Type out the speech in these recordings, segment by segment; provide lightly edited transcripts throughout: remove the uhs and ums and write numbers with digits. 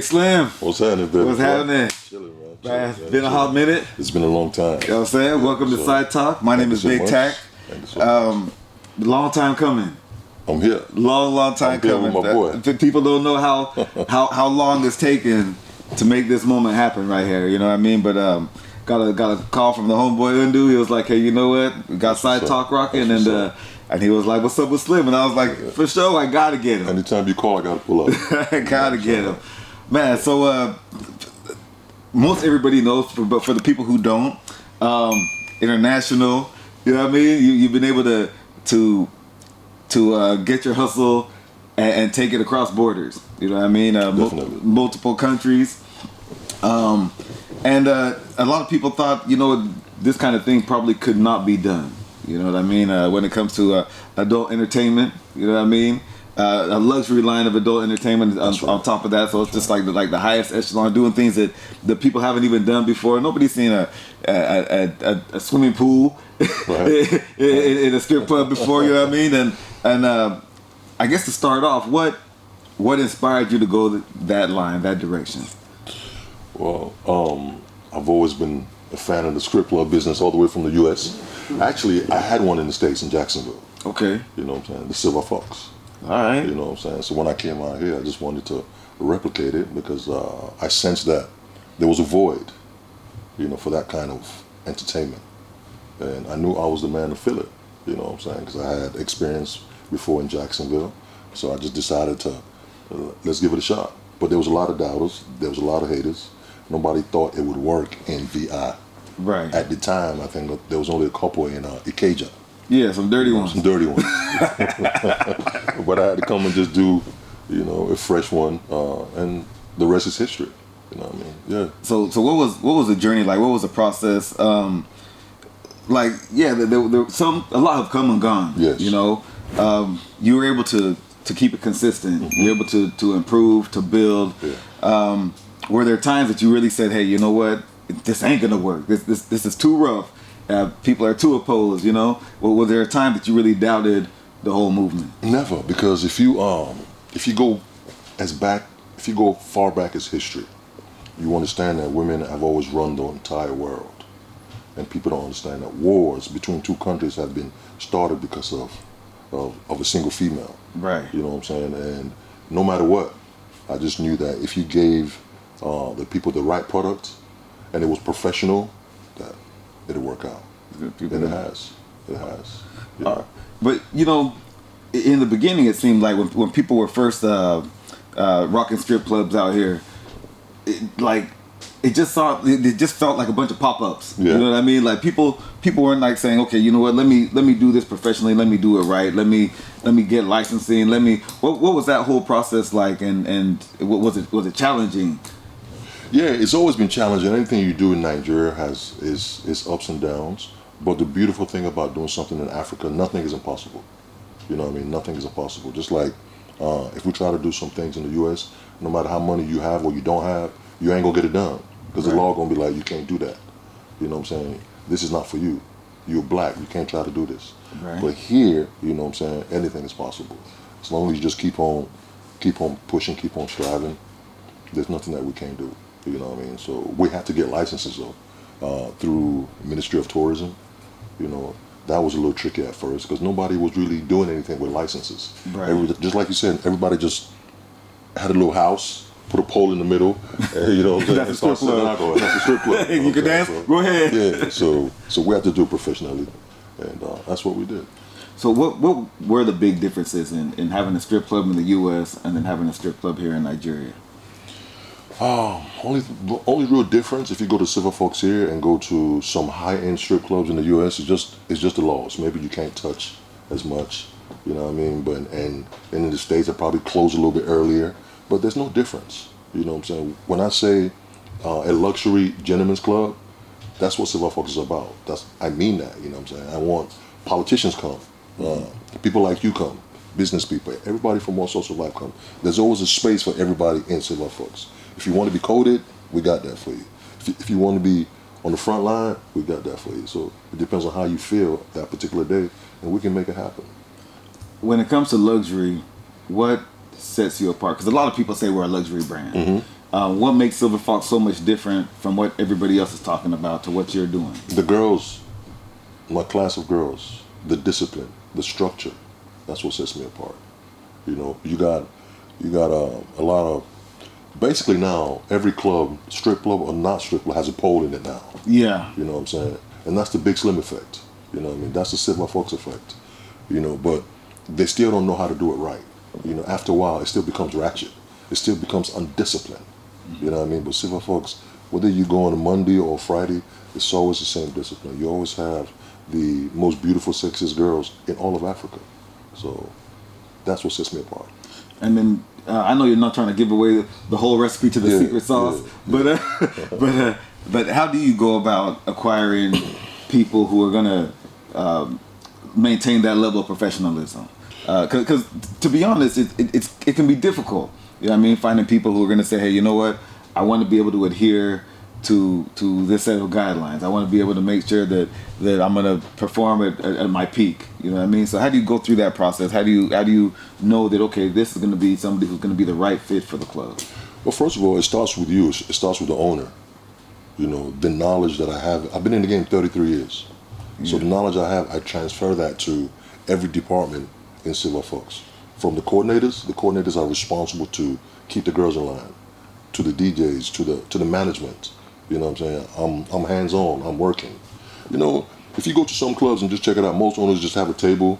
Big Slim. What's happening, baby? What's happening? Chilling, man. Man, it's been a hot minute. It's been a long time. You know what I'm saying? Welcome to Side Talk. My name is Big Tack. Long time coming. I'm here. Long time I'm here coming. with my boy. People don't know how long it's taken to make this moment happen right here. You know what I mean? But got a call from the homeboy Undu. He was like, hey, you know what? We got Side Talk rocking, and he was like, what's up with Slim? And I was like, for sure, I gotta get him. Anytime you call, I gotta pull up. I gotta get him. Man, so most everybody knows, but for the people who don't, international, you know what I mean? You've been able to get your hustle and take it across borders. You know what I mean? Multiple countries. And a lot of people thought, this kind of thing probably could not be done. You know what I mean? When it comes to adult entertainment, you know what I mean? A luxury line of adult entertainment on top of that, so it's just like the highest echelon, doing things that people haven't even done before. Nobody's seen a swimming pool right. in a strip club before, you know what I mean? And I guess to start off, what inspired you to go that line, that direction? Well, I've always been a fan of the strip club business all the way from the U.S. Actually, I had one in the States in Jacksonville. Okay. You know what I'm saying? The Silver Fox. All right. You know what I'm saying? So when I came out here, I just wanted to replicate it because I sensed that there was a void, for that kind of entertainment. And I knew I was the man to fill it, you know what I'm saying? Because I had experience before in Jacksonville. So I just decided to, let's give it a shot. But there was a lot of doubters. There was a lot of haters. Nobody thought it would work in VI. Right. At the time, I think that there was only a couple in Ikeja. Yeah, some dirty ones. Some dirty ones. But I had to come and just do, a fresh one, and the rest is history. You know what I mean? Yeah. So what was the journey like? What was the process? There a lot have come and gone. Yes. You were able to keep it consistent. Mm-hmm. You were able to improve, to build. Yeah. Were there times that you really said, hey, you know what? This ain't gonna work. This is too rough. People are too opposed, Well, was there a time that you really doubted the whole movement? Never, because if you go far back as history, you understand that women have always run the entire world, and people don't understand that wars between two countries have been started because of a single female. Right. You know what I'm saying? And no matter what, I just knew that if you gave the people the right product and it was professional, that it'll work out. And it has. Yeah. But in the beginning, it seemed like when people were first rocking strip clubs out here, it just felt like a bunch of pop-ups. Yeah. You know what I mean? Like people weren't like saying, okay, you know what? Let me do this professionally. Let me do it right. Let me get licensing. What was that whole process like? And was it challenging? Yeah, it's always been challenging. Anything you do in Nigeria is ups and downs. But the beautiful thing about doing something in Africa, nothing is impossible. You know what I mean? Nothing is impossible. Just like if we try to do some things in the U.S., no matter how money you have or you don't have, you ain't gonna get it done because the law gonna be like, you can't do that. You know what I'm saying? This is not for you. You're black. You can't try to do this. Right. But here, you know what I'm saying? Anything is possible as long as you just keep on pushing, keep on striving. There's nothing that we can't do. You know what I mean? So we had to get licenses though through Ministry of Tourism. That was a little tricky at first because nobody was really doing anything with licenses. Right. Just like you said, everybody just had a little house, put a pole in the middle, and, That's a strip club. That's a strip club. You can dance? So, go ahead. Yeah, so we had to do it professionally, and that's what we did. So what were the big differences in having a strip club in the U.S. and then having a strip club here in Nigeria? Only real difference if you go to Silver Fox here and go to some high-end strip clubs in the U.S. it's just the laws. Maybe you can't touch as much, you know what I mean? But and in the States, they probably close a little bit earlier. But there's no difference, you know what I'm saying? When I say a luxury gentleman's club, that's what Silver Fox is about. I mean that, you know what I'm saying? I want politicians come, people like you come, business people, everybody from all sorts of life come. There's always a space for everybody in Silver Fox. If you want to be coded, we got that for you. If you want to be on the front line, we got that for you. So it depends on how you feel that particular day, and we can make it happen. When it comes to luxury, what sets you apart? Because a lot of people say we're a luxury brand. Mm-hmm. what makes Silver Fox so much different from what everybody else is talking about to what you're doing? The girls, my class of girls, the discipline, the structure, that's what sets me apart. You know, you got a lot of, basically now every club, strip club or not strip club, has a pole in it now. Yeah. You know what I'm saying? And that's the Big Slim effect. You know what I mean? That's the Silver Fox effect. You know, but they still don't know how to do it right. You know, after a while, it still becomes ratchet. It still becomes undisciplined. You know what I mean? But Silver Fox, whether you go on a Monday or Friday, it's always the same discipline. You always have the most beautiful, sexiest girls in all of Africa. So that's what sets me apart. And then I know you're not trying to give away the whole recipe to the secret sauce, but how do you go about acquiring people who are gonna maintain that level of professionalism? Because to be honest, it can be difficult. You know what I mean? Finding people who are gonna say, hey, you know what? I want to be able to adhere to this set of guidelines. I want to be able to make sure that I'm going to perform at my peak. You know what I mean? So how do you go through that process? How do you know that, okay, this is going to be somebody who's going to be the right fit for the club? Well, first of all, it starts with you. It starts with the owner. You know, the knowledge that I have. I've been in the game 33 years. Yeah. So the knowledge I have, I transfer that to every department in Silver Fox. From the coordinators are responsible to keep the girls in line, to the DJs, to the management. You know what I'm saying? I'm hands-on, I'm working. You know, if you go to some clubs and just check it out, most owners just have a table,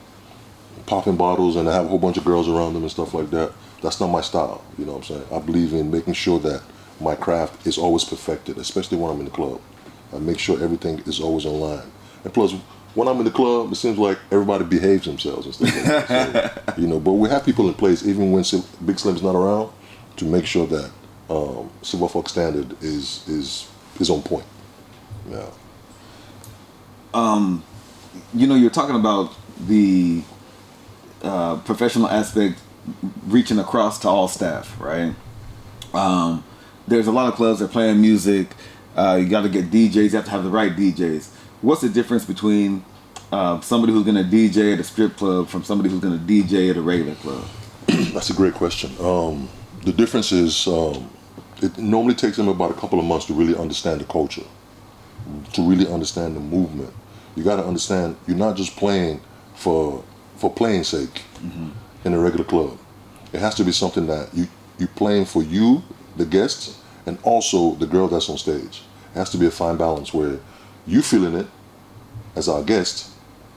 popping bottles, and they have a whole bunch of girls around them and stuff like that. That's not my style, you know what I'm saying? I believe in making sure that my craft is always perfected, especially when I'm in the club. I make sure everything is always in line. And plus, when I'm in the club, it seems like everybody behaves themselves and stuff like that. So, you know, but we have people in place, even when Big Slim's not around, to make sure that Silver Fox standard is on point. Yeah. You know, you're talking about the professional aspect reaching across to all staff, right? There's a lot of clubs that are playing music. You got to get DJs. You have to have the right DJs. What's the difference between somebody who's going to DJ at a strip club from somebody who's going to DJ at a regular club? That's a great question. The difference is it normally takes them about a couple of months to really understand the culture, to really understand the movement. You got to understand you're not just playing for playing sake in a regular club. It has to be something that you're playing for you, the guests, and also the girl that's on stage. It has to be a fine balance where you feeling it as our guest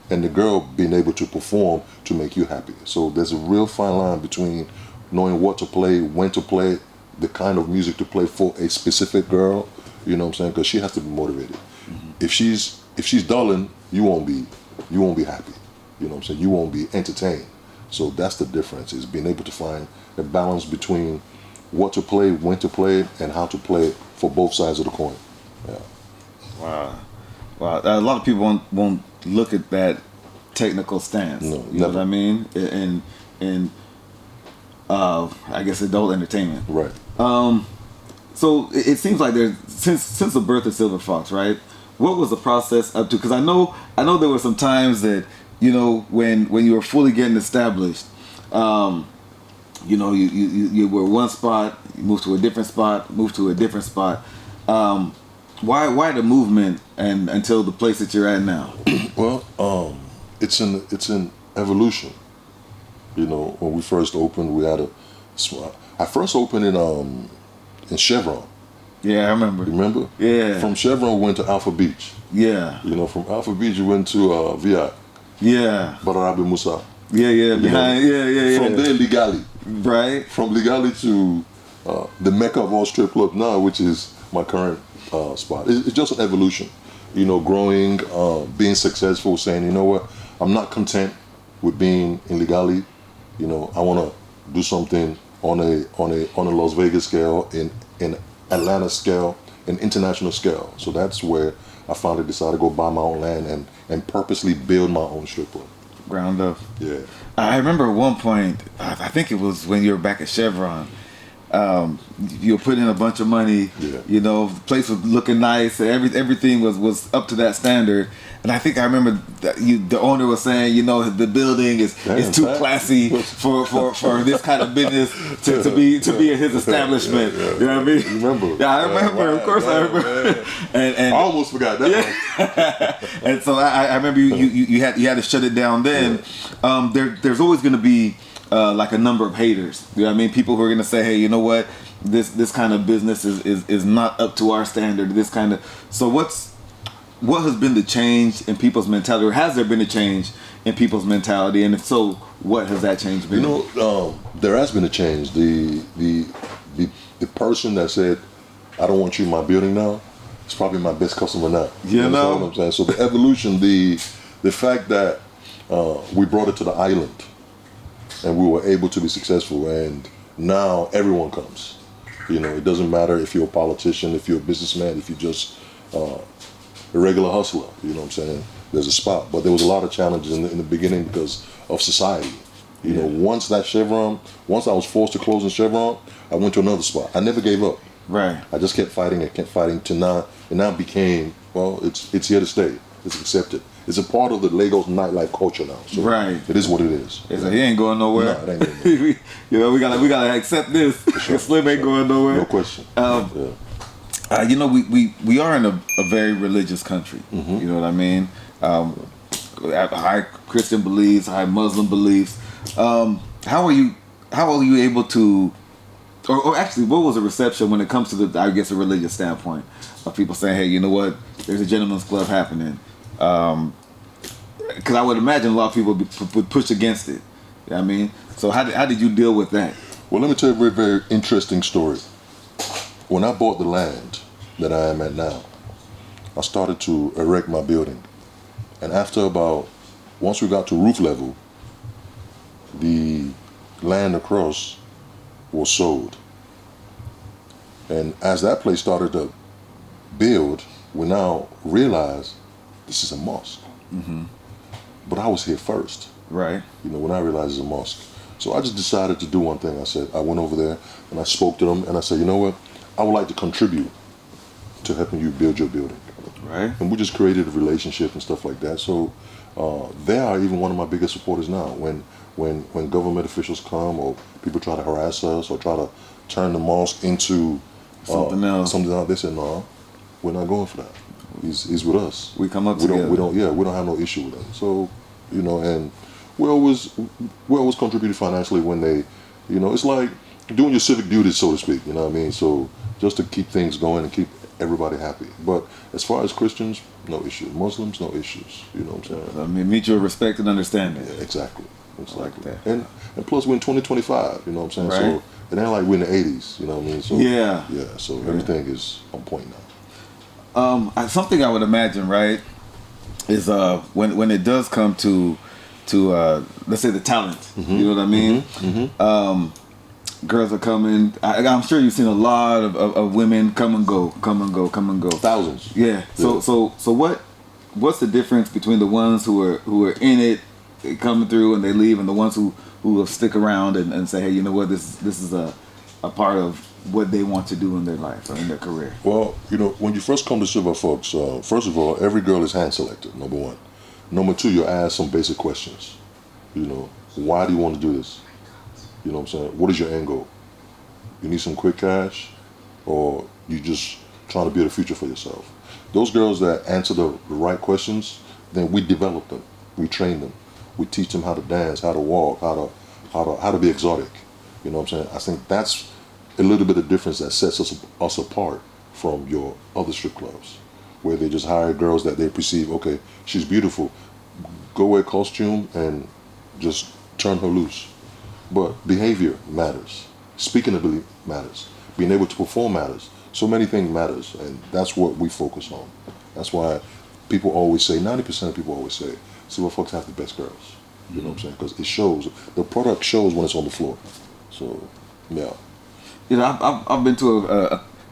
and the girl being able to perform to make you happy. So there's a real fine line between knowing what to play, when to play, the kind of music to play for a specific girl, you know what I'm saying? Because she has to be motivated. If she's dulling, you won't be happy. You know what I'm saying? You won't be entertained. So that's the difference, is being able to find a balance between what to play, when to play it, and how to play it for both sides of the coin. Yeah. Wow. A lot of people won't look at that technical stance. No, you know what I mean? And I guess adult entertainment. Right. So it seems like there's since the birth of Silver Fox, right? What was the process up to? Because I know there were some times that, you know, when you were fully getting established, you know, you were one spot, you moved to a different spot, Why the movement and until the place that you're at now? Well, it's an evolution. You know, when we first opened, I first opened in Chevron. Yeah, I remember. You remember? Yeah. From Chevron, we went to Alpha Beach. Yeah. You know, from Alpha Beach, we went to VI. Yeah. Bararabi Musa. Yeah. Behind. Yeah. From there, Ligali. Right. From Ligali to the mecca of all strip clubs now, which is my current spot. It's just an evolution. You know, growing, being successful, saying, you know what, I'm not content with being in Ligali. You know, I want to do something on a Las Vegas scale, in Atlanta scale, an international scale. So that's where I finally decided to go buy my own land and purposely build my own strip club. Ground up. Yeah. I remember at one point, I think it was when you were back at Chevron, You'll put in a bunch of money. Yeah. You know, the place was looking nice. Everything was up to that standard. And I think I remember that the owner was saying, you know, the building is too classy for this kind of business to be in his establishment. Yeah. You know what I mean? You remember? Yeah, I remember. Of course, I remember. And I almost forgot that. Yeah. And so I remember you had to shut it down then. There's always going to be like a number of haters. You know what I mean? People who are going to say, hey, you know what? This kind of business is not up to our standard. This kind of. So what has been the change in people's mentality, or has there been a change in people's mentality? And if so, what has that change been? You know, there has been a change. The person that said, I don't want you in my building now, is probably my best customer now. You know what I'm saying? So the evolution, the fact that we brought it to the island and we were able to be successful, and now everyone comes. You know, it doesn't matter if you're a politician, if you're a businessman, if you're just a regular hustler, you know what I'm saying? There's a spot. But there was a lot of challenges in the beginning because of society. You know, once I was forced to close in Chevron, I went to another spot. I never gave up. Right. I just kept fighting to now, and now became, well, it's here to stay. It's accepted. It's a part of the Lagos nightlife culture now. So right. It is what it is. It's like, he ain't going nowhere. No, it ain't going nowhere. You know, we gotta accept this. Sure. Slim ain't going nowhere. No question. You know, we are in a very religious country. Mm-hmm. You know what I mean? High Christian beliefs, high Muslim beliefs. How are you able to, or actually, what was the reception when it comes to the, I guess, a religious standpoint of people saying, hey, you know what, there's a gentleman's club happening? Because I would imagine a lot of people would push against it. You know what I mean? So how did you deal with that? Well, let me tell you a very, very interesting story. When I bought the land that I am at now, I started to erect my building. And once we got to roof level, the land across was sold. And as that place started to build, we now realized this is a mosque. Mm-hmm. But I was here first. Right. You know, when I realized it's a mosque. So I just decided to do one thing. I went over there and I spoke to them and I said, you know what? I would like to contribute to helping you build your building. Right. And we just created a relationship and stuff like that. So they are even one of my biggest supporters now. When government officials come or people try to harass us or try to turn the mosque into something else, they say, no, we're not going for that. He's with us. We come up together. We don't have no issue with him. So, you know, and we always contributed financially when they, you know, it's like doing your civic duties, so to speak. You know what I mean? So just to keep things going and keep everybody happy. But as far as Christians, no issue. Muslims, no issues. You know what I'm saying? I mean, mutual respect and understanding. Yeah, exactly. Like that. And plus we're in 2025. You know what I'm saying? Right. So it ain't like we're in the 80s. You know what I mean? So yeah. So everything is on point now. Something I would imagine, right, is when it does come to let's say the talent. Mm-hmm. You know what I mean? Mm-hmm. Mm-hmm. Girls are coming. I'm sure you've seen a lot of women come and go. Thousands. Yeah. So what's the difference between the ones who are in it, coming through and they leave, and the ones who will stick around and say, hey, you know what, this is a part of what they want to do in their life or in their career? Well, you know, when you first come to Silver Fox, first of all, every girl is hand selected, number one. Number two, you're asked some basic questions. You know, why do you want to do this? You know what I'm saying? What is your end goal? You need some quick cash, or you just trying to build a future for yourself? Those girls that answer the right questions, then we develop them. We train them. We teach them how to dance, how to walk, how to be exotic. You know what I'm saying? I think that's a little bit of difference that sets us apart from your other strip clubs, where they just hire girls that they perceive, okay, she's beautiful, go wear costume and just turn her loose. But behavior matters. Speaking ability matters. Being able to perform matters. So many things matters, and that's what we focus on. That's why people always say, 90% of people always say, Silver Fox have the best girls. You know what I'm saying? Because it shows. The product shows when it's on the floor. So, yeah. You know, I've been to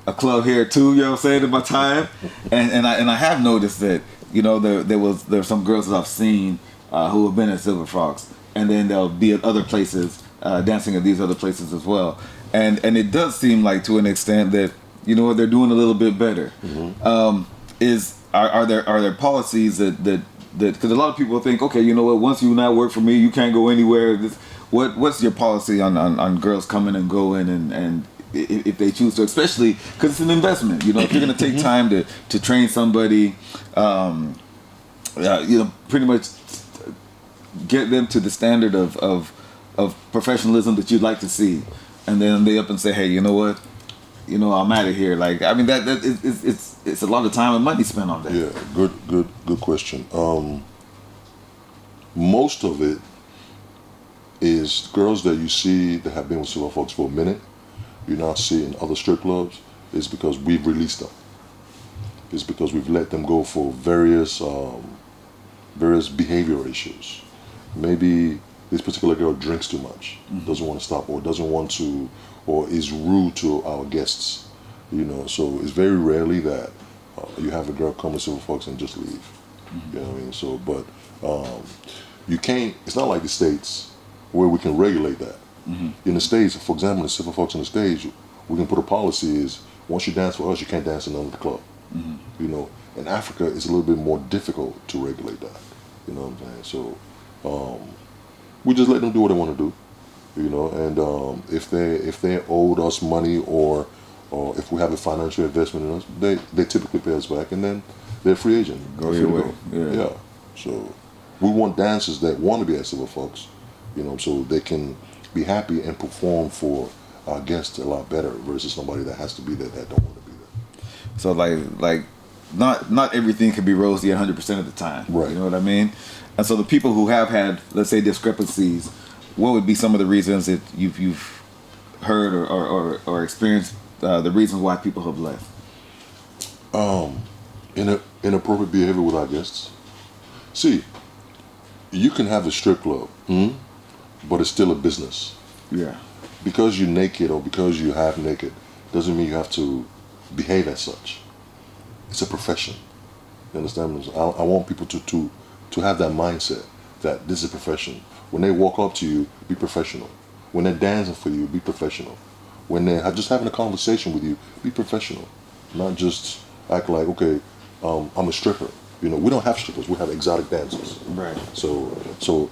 a club here too. You know what I'm saying, in my time, and I have noticed that, you know, there's some girls that I've seen who have been at Silver Fox, and then they'll be at other places, dancing at these other places as well. and it does seem like to an extent that they're doing a little bit better. Are there policies that because a lot of people think, okay, you know what, once you not work for me, you can't go anywhere. What's your policy on girls coming and going and if they choose to, especially because it's an investment. If you're going to take time to train somebody, pretty much get them to the standard of professionalism that you'd like to see, and then they up and say, hey, you know what, I'm out of here. Like, I mean, it's a lot of time and money spent on that. Yeah, good question. Most of it is girls that you see that have been with Silver Fox for a minute. You now see in other strip clubs. Is because we've released them. It's because we've let them go for various behavior issues. Maybe this particular girl drinks too much, doesn't want to stop, or doesn't want to, or is rude to our guests. So it's very rarely that you have a girl come to Silver Fox and just leave. You know what I mean? So, but you can't. It's not like the States where we can regulate that. In the States, for example, in Silver Fox in the States, we can put a policy is once you dance for us, you can't dance in another club. In Africa, it's a little bit more difficult to regulate that. You know what I'm saying? So we just let them do what they want to do. And if they owed us money or if we have a financial investment in us, they typically pay us back, and then they're free agent. Go your way. Yeah. So we want dancers that want to be at Silver Fox, so they can be happy and perform for our guests a lot better versus somebody that has to be there that don't want to be there. So like not everything can be rosy 100% of the time. Right. You know what I mean? And so the people who have had, let's say, discrepancies, what would be some of the reasons that you've heard or experienced the reasons why people have left? Inappropriate behavior with our guests. See, you can have a strip club, but it's still a business. Yeah. Because you're naked or because you're half naked doesn't mean you have to behave as such. It's a profession. You understand? I want people to have that mindset that this is a profession. When they walk up to you, be professional. When they're dancing for you, be professional. When they're just having a conversation with you, be professional. Not just act like, okay, I'm a stripper. We don't have strippers. We have exotic dancers. Right. So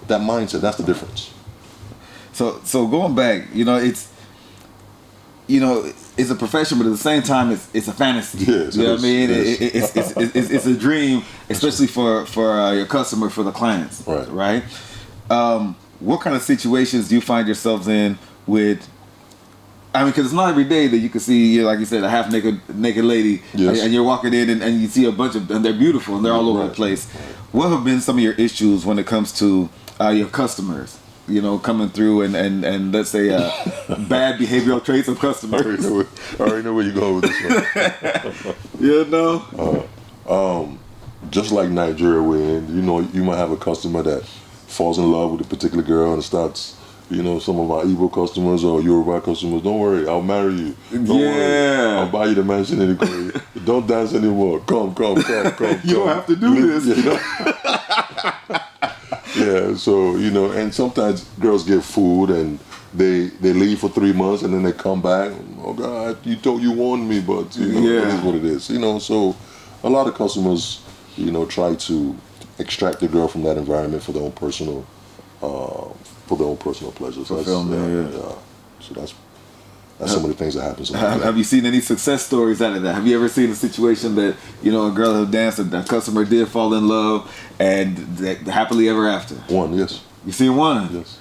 that mindset, that's the difference. So going back, it's it's a profession, but at the same time, it's a fantasy. Yes, you know what I mean? It's a dream, especially for your customer, for the clients. Right. What kind of situations do you find yourselves in with? I mean, because it's not every day that you can see, like you said, a half naked lady, yes. and you're walking in and you see a bunch of, and they're beautiful and they're all over the place. Right. What have been some of your issues when it comes to your customers? Coming through and let's say bad behavioral traits of customers. I already know where you're going with this one. Just like Nigeria, where you might have a customer that falls in love with a particular girl and starts, some of our Igbo customers or Yoruba customers, don't worry, I'll marry you. Don't worry, I'll buy you the mansion in Ikoyi. Don't dance anymore. Come. You don't have to do this. Yeah, so, and sometimes girls get food and they leave for 3 months and then they come back. Oh, God, you warned me, but, it is what it is. So a lot of customers, try to extract the girl from that environment for their own personal pleasure. So So that's some of the things that happen. Have you seen any success stories out of that? Have you ever seen a situation that, a girl who danced, a customer did fall in love, and happily ever after? One, yes. You seen one? Yes.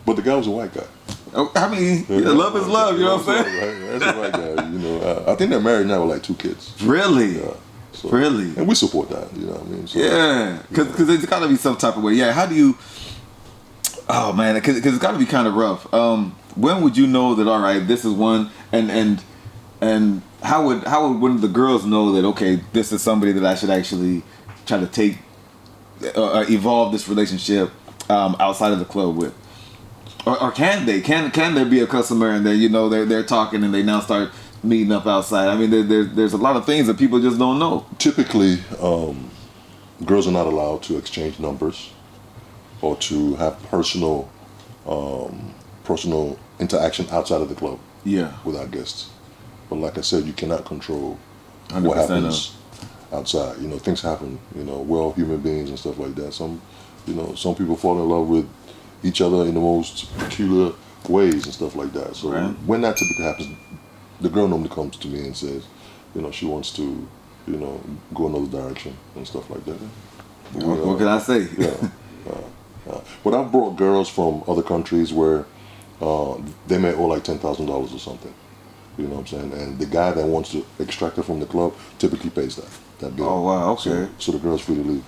But the guy was a white guy. Oh, I mean, love is love, you know what I'm saying? Right? That's a white guy, I think they're married now with like 2 kids. Really? Yeah. So, really? And we support that, you know what I mean? So, yeah, because there's got to be some type of way. Yeah, how do you... Oh, man, because it's got to be kind of rough. When would you know that, all right, this is one, and how would one of the girls know that, okay, this is somebody that I should actually try to take, evolve this relationship outside of the club with? Or can they? Can there be a customer and then, they're talking and they now start meeting up outside? I mean, there's a lot of things that people just don't know. Typically, girls are not allowed to exchange numbers or to have personal interaction outside of the club. Yeah. with our guests. But like I said, you cannot control 100% what happens outside. You know, things happen. You know, we're all human beings and stuff like that. Some people fall in love with each other in the most peculiar ways and stuff like that. So when that typically happens, the girl normally comes to me and says, she wants to, go another direction and stuff like that. What can I say? But I've brought girls from other countries where they may owe like $10,000 or something. You know what I'm saying? And the guy that wants to extract her from the club typically pays that bill. Oh wow, okay. So the girl's free to leave.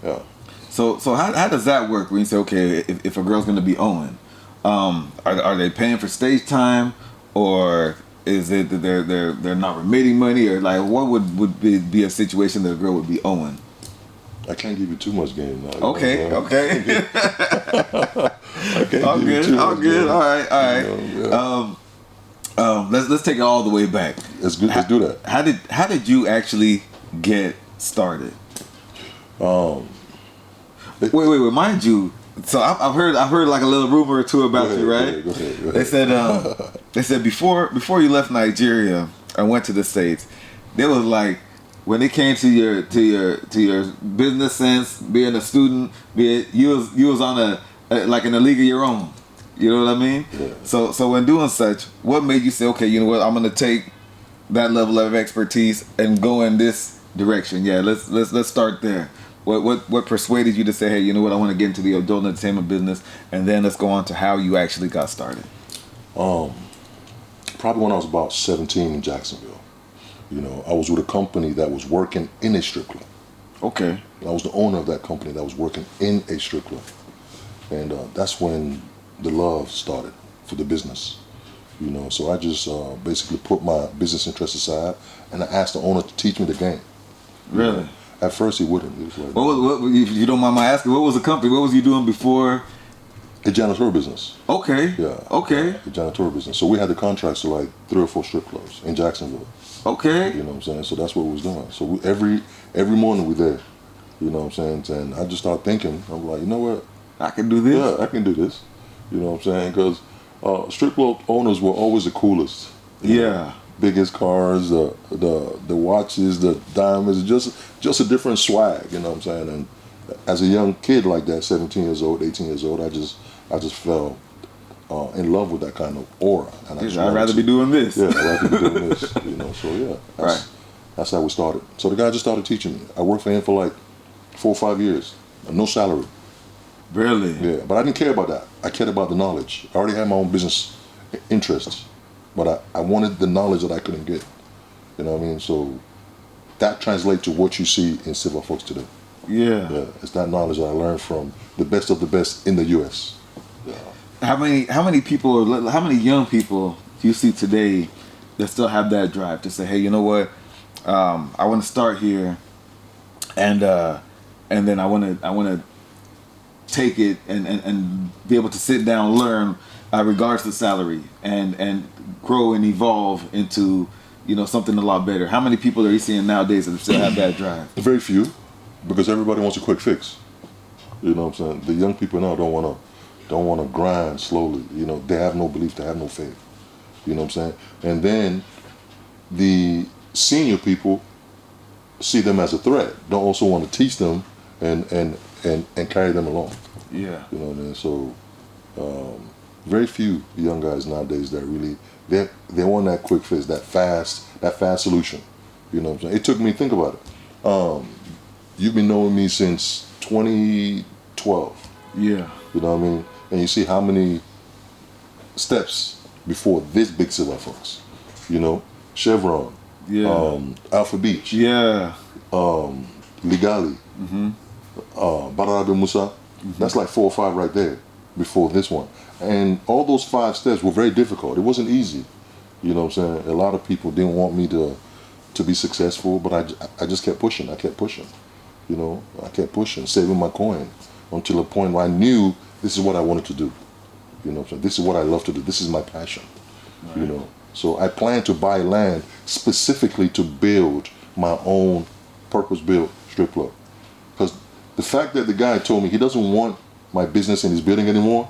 Yeah. So how does that work when you say, okay, if a girl's gonna be owing, are they paying for stage time, or is it that they're not remitting money, or like what would be a situation that a girl would be owing? I can't give you too much game now. Okay. All good. All right. Let's take it all the way back. Let's do that. How did you actually get started? Wait. Mind you, so I've heard like a little rumor or two about you, right? Go ahead. They said before you left Nigeria and went to the States, they was like, when it came to your business sense, being a student, you was on like in a league of your own. You know what I mean? Yeah. So when doing such, what made you say, okay, you know what, I'm gonna take that level of expertise and go in this direction? Yeah, let's start there. What persuaded you to say, hey, you know what, I want to get into the adult entertainment business, and then let's go on to how you actually got started? Probably when I was about 17 in Jacksonville. I was with a company that was working in a strip club. Okay. I was the owner of that company that was working in a strip club. And that's when the love started for the business. So I just basically put my business interests aside, and I asked the owner to teach me the game. Really? At first he wouldn't. He was like, what, if you don't mind my asking, what was the company? What was you doing before? A janitorial business. Okay. Yeah. Okay. A janitorial business. So we had the contracts to like 3 or 4 strip clubs in Jacksonville. Okay. You know what I'm saying? So that's what we was doing. So every morning we there. You know what I'm saying? And I just started thinking, I'm like, you know what? I can do this. Yeah, I can do this. You know what I'm saying? Because strip club owners were always the coolest. Yeah. Biggest cars, the watches, the diamonds, just a different swag. You know what I'm saying? And as a young kid like that, 17 years old, 18 years old, I just fell in love with that kind of aura. And I'd rather be doing this. Yeah, I'd rather be doing this. So yeah, that's how we started. So the guy just started teaching me. I worked for him for like 4 or 5 years, no salary. Really? Yeah, but I didn't care about that. I cared about the knowledge. I already had my own business interests, but I wanted the knowledge that I couldn't get. You know what I mean? So that translates to what you see in Silver Fox today. Yeah. Yeah, it's that knowledge that I learned from the best of the best in the U.S. Yeah. How many people, how many young people do you see today that still have that drive to say, hey, you know what, I want to start here, and then I want to take it and be able to sit down, learn, regards to salary, and grow and evolve into something a lot better? How many people are you seeing nowadays that still have that drive? Very few, because everybody wants a quick fix. You know what I'm saying? The young people now don't want to grind slowly. They have no belief, they have no faith. You know what I'm saying? And then the senior people see them as a threat. Don't also want to teach them and carry them along. Yeah. You know what I mean? So very few young guys nowadays that really they want that quick fix, that fast solution. You know what I'm saying? It took me, think about it. You've been knowing me since 2012. Yeah. You know what I mean? And you see how many steps before this big Silver Fox. Chevron. Yeah. Alpha Beach. Yeah. Ligali. Bararabe Musa. That's like 4 or 5 right there before this one. And all those 5 steps were very difficult. It wasn't easy. You know what I'm saying? A lot of people didn't want me to be successful, but I just kept pushing. I kept pushing. I kept pushing, saving my coin until a point where I knew this is what I wanted to do. So this is what I love to do. This is my passion. Right. So I plan to buy land specifically to build my own purpose-built strip club. Because the fact that the guy told me he doesn't want my business in this building anymore.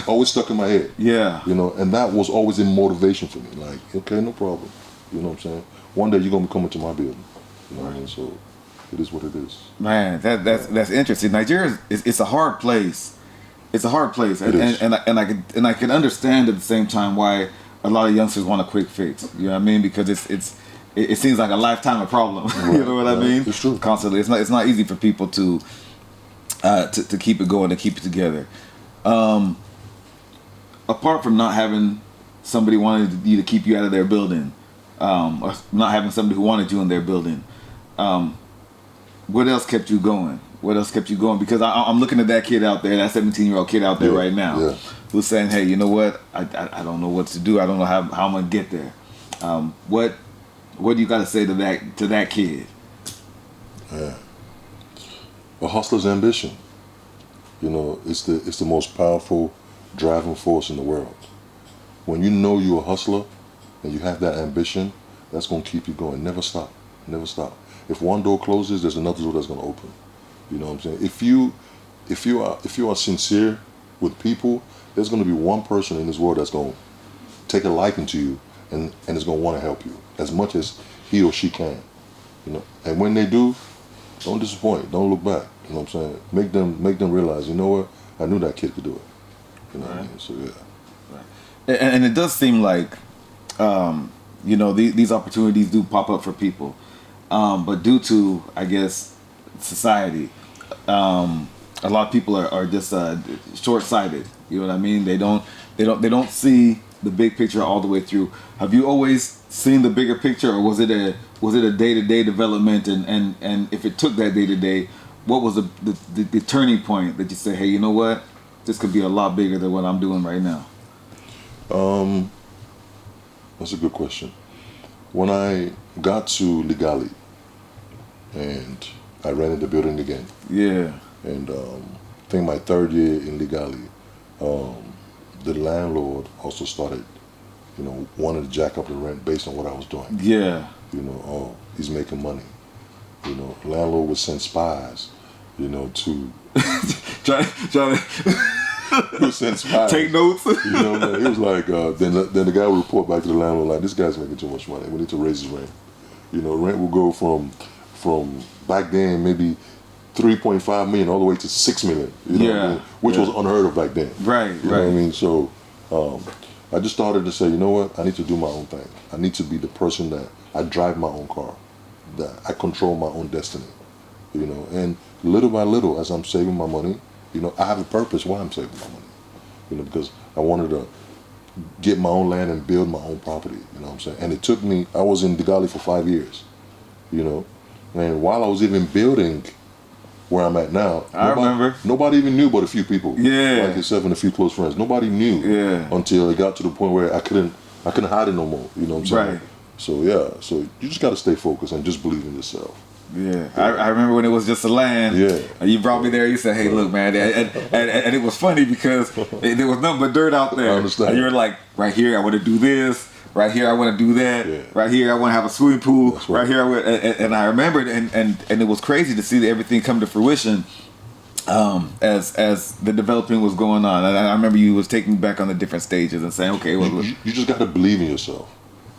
Always stuck in my head. Yeah. And that was always a motivation for me. Like, okay, no problem. You know what I'm saying? One day you're gonna be coming to my building. You know what I mean? So it is what it is. Man, that's interesting. Nigeria it's a hard place. It's a hard place, and I can understand at the same time why a lot of youngsters want a quick fix. You know what I mean? Because it seems like a lifetime of problem. Right. You know what I mean? It's true. Constantly, it's not easy for people to keep it going, to keep it together. Apart from not having somebody wanting you to keep you out of their building, or not having somebody who wanted you in their building, what else kept you going? What else kept you going? Because I'm looking at that kid out there, that 17-year-old kid out there right now, who's saying, "Hey, you know what? I don't know what to do. I don't know how I'm gonna get there." What do you got to say to that kid? Yeah. A hustler's ambition. It's the most powerful driving force in the world. When you know you're a hustler and you have that ambition, that's gonna keep you going. Never stop. Never stop. If one door closes, there's another door that's gonna open. You know what I'm saying? If you are sincere with people, there's gonna be one person in this world that's gonna take a liking to you and is gonna want to help you as much as he or she can. And when they do, don't disappoint. Don't look back. You know what I'm saying? Make them realize, you know what? I knew that kid could do it. You know what I mean? So yeah. Right. And it does seem like, these opportunities do pop up for people, but due to, I guess, society, a lot of people are just short-sighted. You know what I mean? They don't see the big picture all the way through. Have you always seen the bigger picture, or was it a day-to-day development? And if it took that day-to-day, what was the turning point that you say, hey, you know what? This could be a lot bigger than what I'm doing right now. That's a good question. When I got to Legali and I rented the building again. Yeah. And I think my third year in Legali, the landlord also started, wanted to jack up the rent based on what I was doing. Yeah. He's making money. Landlord would send spies, to try to would send spies. Take notes. Man, it was like then the guy would report back to the landlord like, this guy's making too much money. We need to raise his rent. Rent will go from back then maybe 3.5 million all the way to 6 million. Which was unheard of back then. Right. You know what I mean? So I just started to say, you know what? I need to do my own thing. I need to be the person that I drive my own car, that I control my own destiny. And little by little, as I'm saving my money, I have a purpose why I'm saving my money. Because I wanted to get my own land and build my own property. You know what I'm saying? And it took me, I was in Legali for 5 years. And while I was even building where I'm at now, nobody even knew but a few people. Yeah. Like yourself and a few close friends. Nobody knew until it got to the point where I couldn't hide it no more. You know what I'm saying? Right. So yeah, so you just gotta stay focused and just believe in yourself. Yeah. I remember when it was just a land. Yeah. And you brought me there. You said, "Hey, look, man," and it was funny because there was nothing but dirt out there. I understand. And you were like, "Right here, I want to do this. Right here, I want to do that. Yeah. Right here, I want to have a swimming pool. That's right. Right here, and I remembered, and it was crazy to see everything come to fruition as the developing was going on. And I remember you was taking me back on the different stages and saying, "Okay, well, you just got to believe in yourself.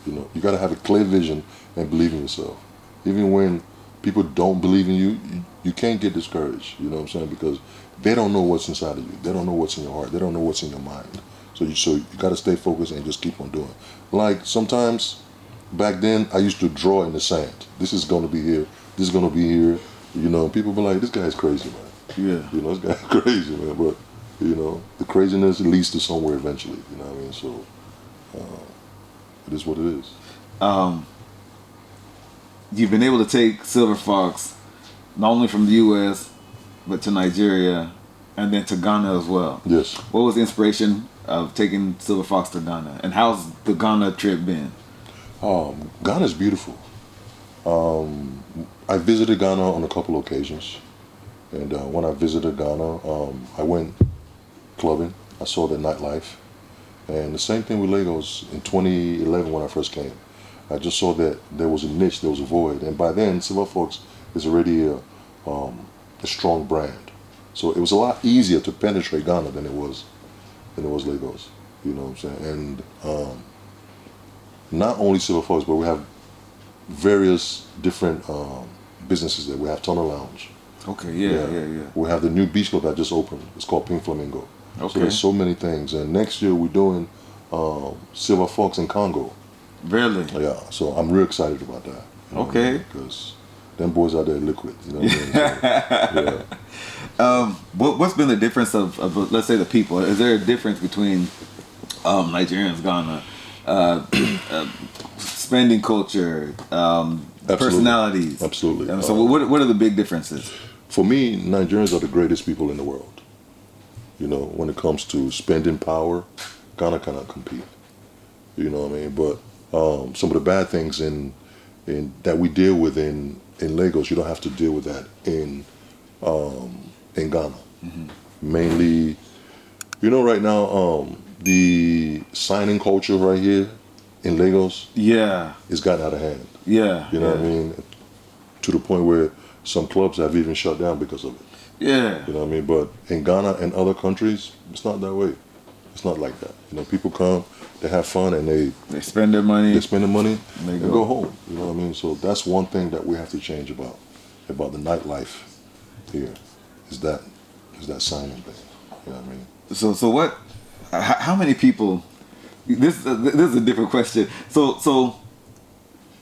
You got to have a clear vision and believe in yourself. Even when people don't believe in you, you can't get discouraged. You know what I'm saying? Because they don't know what's inside of you. They don't know what's in your heart. They don't know what's in your mind. So you got to stay focused and just keep on doing. Like sometimes back then, I used to draw in the sand. This is going to be here. This is going to be here. People be like, this guy's crazy, man. yeah, This guy's crazy, man. But the craziness leads to somewhere eventually. You know what I mean? So it is what it is. You've been able to take Silver Fox not only from the U.S. but to Nigeria and then to Ghana as well. Yes. What was the inspiration of taking Silver Fox to Ghana, and how's the Ghana trip been? Ghana's beautiful. I visited Ghana on a couple occasions, and when I visited Ghana, I went clubbing. I saw the nightlife, and the same thing with Lagos in 2011 when I first came. I just saw that there was a niche, there was a void, and by then Silver Fox is already a strong brand. So it was a lot easier to penetrate Ghana than it was Lagos. You know what I'm saying? And not only Silver Fox, but we have various different businesses there. We have Tunnel Lounge. Okay, yeah. We have the new beach club that just opened. It's called Pink Flamingo. Okay. So there's so many things. And next year we're doing Silver Fox in Congo. Really? Yeah. So I'm real excited about that. Okay. Because them boys out there liquid. You know what I mean? So, What's been the difference of let's say the people? Is there a difference between Nigerians, Ghana, spending culture, personalities? Absolutely. So what are the big differences? For me, Nigerians are the greatest people in the world. You know, when it comes to spending power, Ghana cannot compete. You know what I mean? But some of the bad things in that we deal with in Lagos, you don't have to deal with that in Ghana. Mm-hmm. Mainly, you know, right now the signing culture right here in Lagos, it's gotten out of hand. Yeah, you know what I mean, to the point where some clubs have even shut down because of it. Yeah, you know what I mean. But in Ghana and other countries, it's not that way. It's not like that. You know, people come, they have fun, and they spend their money. They spend their money and go home. You know what I mean? So that's one thing that we have to change about the nightlife here. Is that signing thing? You know what I mean? So what? How many people? This is a different question. So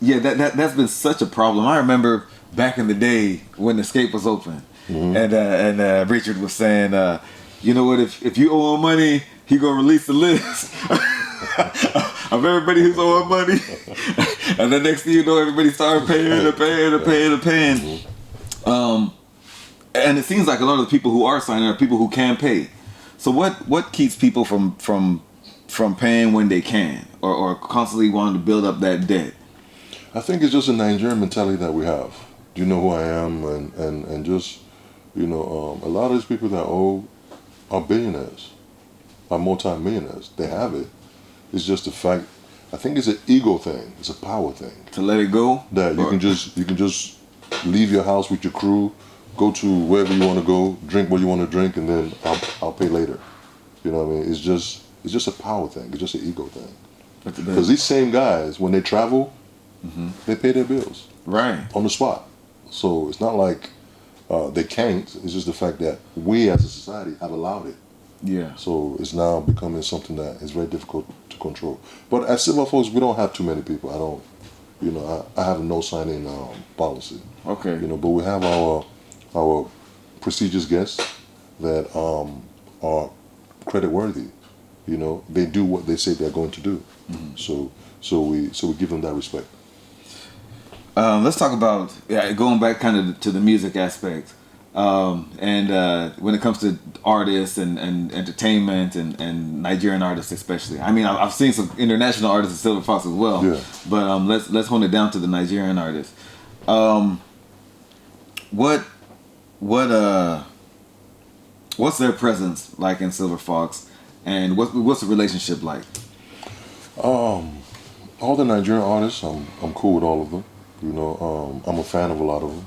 yeah, that's been such a problem. I remember back in the day when Escape was open, mm-hmm. and Richard was saying, you know what? If you owe him money, he gonna release the list of everybody who's owing money, and the next thing you know, everybody started paying. Mm-hmm. And it seems like a lot of the people who are signing are people who can pay. So what keeps people from paying when they can, or constantly wanting to build up that debt? I think it's just a Nigerian mentality that we have. Do you know who I am? And just, you know, a lot of these people that owe are billionaires, are multi-millionaires. They have it. It's just the fact. I think it's an ego thing. It's a power thing. To let it go. That you can just leave your house with your crew, go to wherever you want to go, drink what you want to drink, and then I'll pay later. You know what I mean? It's just a power thing. It's just an ego thing. Because these same guys, when they travel, mm-hmm. they pay their bills on the spot. So it's not like they can't. It's just the fact that we as a society have allowed it. Yeah. So it's now becoming something that is very difficult to control. But at Silver Folks, we don't have too many people. I have a no signing policy. Okay. You know, but we have our prestigious guests that are credit worthy. You know, they do what they say they're going to do. Mm-hmm. So we give them that respect. Let's talk about going back kind of to the music aspect, and when it comes to artists and entertainment and Nigerian artists especially. I mean, I've seen some international artists at Silver Fox as well. Yeah. But let's hone it down to the Nigerian artists. What's their presence like in Silver Fox, and what's the relationship like? All the Nigerian artists, I'm cool with all of them. You know, I'm a fan of a lot of them.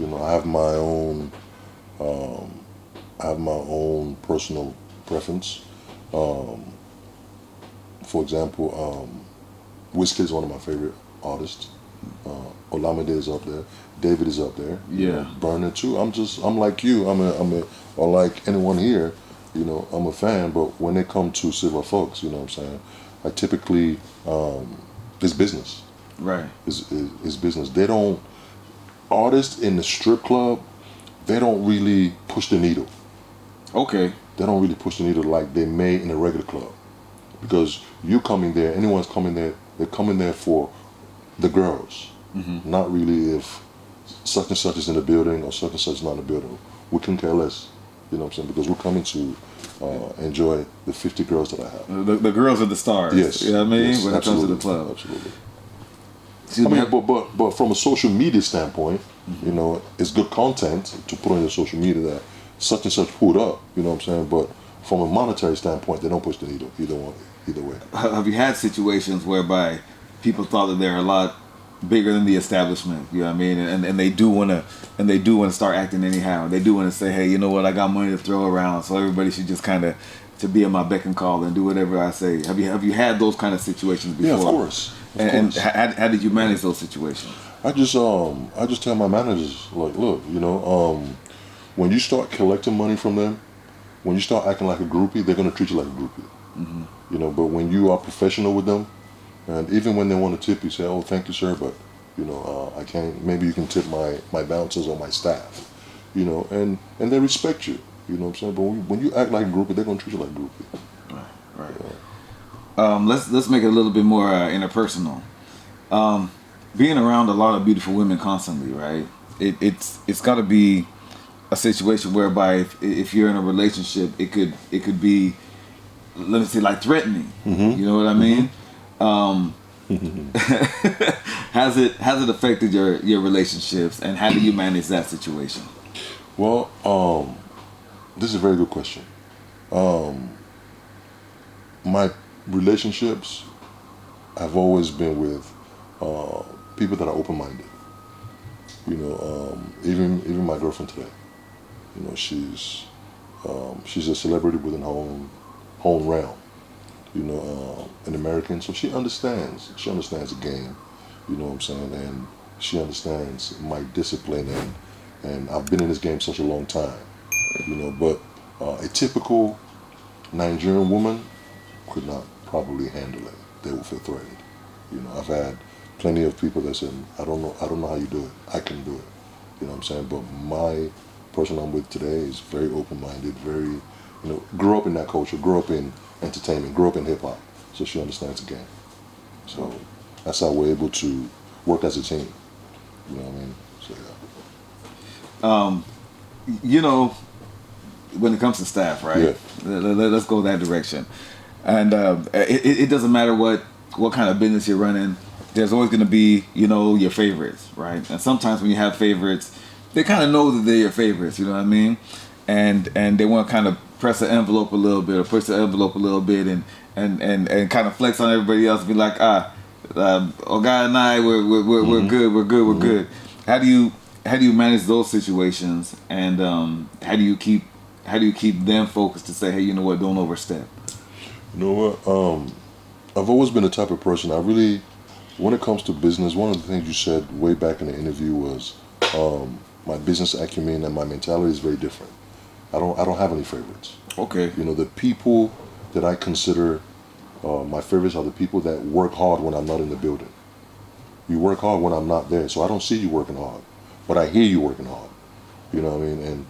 You know, I have my own personal preference. For example, Wizkid is one of my favorite artists. Olamide is up there. David is up there. Yeah. Burner too. I'm like you. Or like anyone here. You know, I'm a fan. But when they come to Silver Fox, you know what I'm saying, I typically it's business. Right. It's business. They don't, artists in the strip club, they don't really push the needle. Okay. They don't really push the needle like they may in a regular club. Because you coming there, anyone's coming there, they're coming there for the girls. Mm-hmm. Not really if such and such is in the building or such and such is not in the building. We can care less. You know what I'm saying? Because we're coming to enjoy the 50 girls that I have. The girls are the stars. Yes. You know what I mean? Yes, when it comes to the club. Absolutely. I mean, but from a social media standpoint, mm-hmm. you know, it's good content to put on your social media that such and such pulled up, you know what I'm saying? But from a monetary standpoint, they don't push the needle either way. Have you had situations whereby people thought that they're a lot bigger than the establishment. You know what I mean? And they do want to start acting anyhow. They do want to say, hey, you know what? I got money to throw around, so everybody should just kind of to be at my beck and call and do whatever I say. Have you had those kind of situations before? Yeah, of course. And how did you manage those situations? I just tell my managers, like, look, when you start collecting money from them, when you start acting like a groupie, they're gonna treat you like a groupie. Mm-hmm. But when you are professional with them, and even when they want to tip you, say, oh, thank you, sir, but I can't. Maybe you can tip my bouncers or my staff, and they respect you. You know what I'm saying? But when you act like a groupie, they're gonna treat you like a groupie. Right. Let's make it a little bit more interpersonal. Being around a lot of beautiful women constantly, right? It's got to be a situation whereby if you're in a relationship, it could be, let me say, like threatening. Mm-hmm. You know what I mean? Has it affected your relationships, and how do you manage that situation? Well, this is a very good question. My relationships have always been with people that are open-minded. Even my girlfriend today. She's a celebrity within her own realm. An American, so she understands the game. You know what I'm saying, and she understands my discipline, and I've been in this game such a long time. But a typical Nigerian woman could not probably handle it. They would feel threatened. I've had plenty of people that said, I don't know how you do it. I can do it. You know what I'm saying? But my person I'm with today is very open-minded, very, grew up in that culture, grew up in entertainment, grew up in hip-hop. So she understands the game. So that's how we're able to work as a team. You know what I mean? So yeah. When it comes to staff, right? Yeah. Let's go that direction. And it doesn't matter what kind of business you're running. There's always going to be, your favorites, right? And sometimes when you have favorites, they kind of know that they're your favorites. You know what I mean? And they want to kind of press the envelope a little bit, or push the envelope a little bit, and kind of flex on everybody else. And be like, Oga and I, we're good, we're good. How do you manage those situations, and how do you keep them focused to say, hey, you know what, don't overstep? You know what? I've always been the type of person. When it comes to business, one of the things you said way back in the interview was my business acumen and my mentality is very different. I don't have any favorites. Okay. The people that I consider my favorites are the people that work hard when I'm not in the building. You work hard when I'm not there, so I don't see you working hard, but I hear you working hard. You know what I mean? And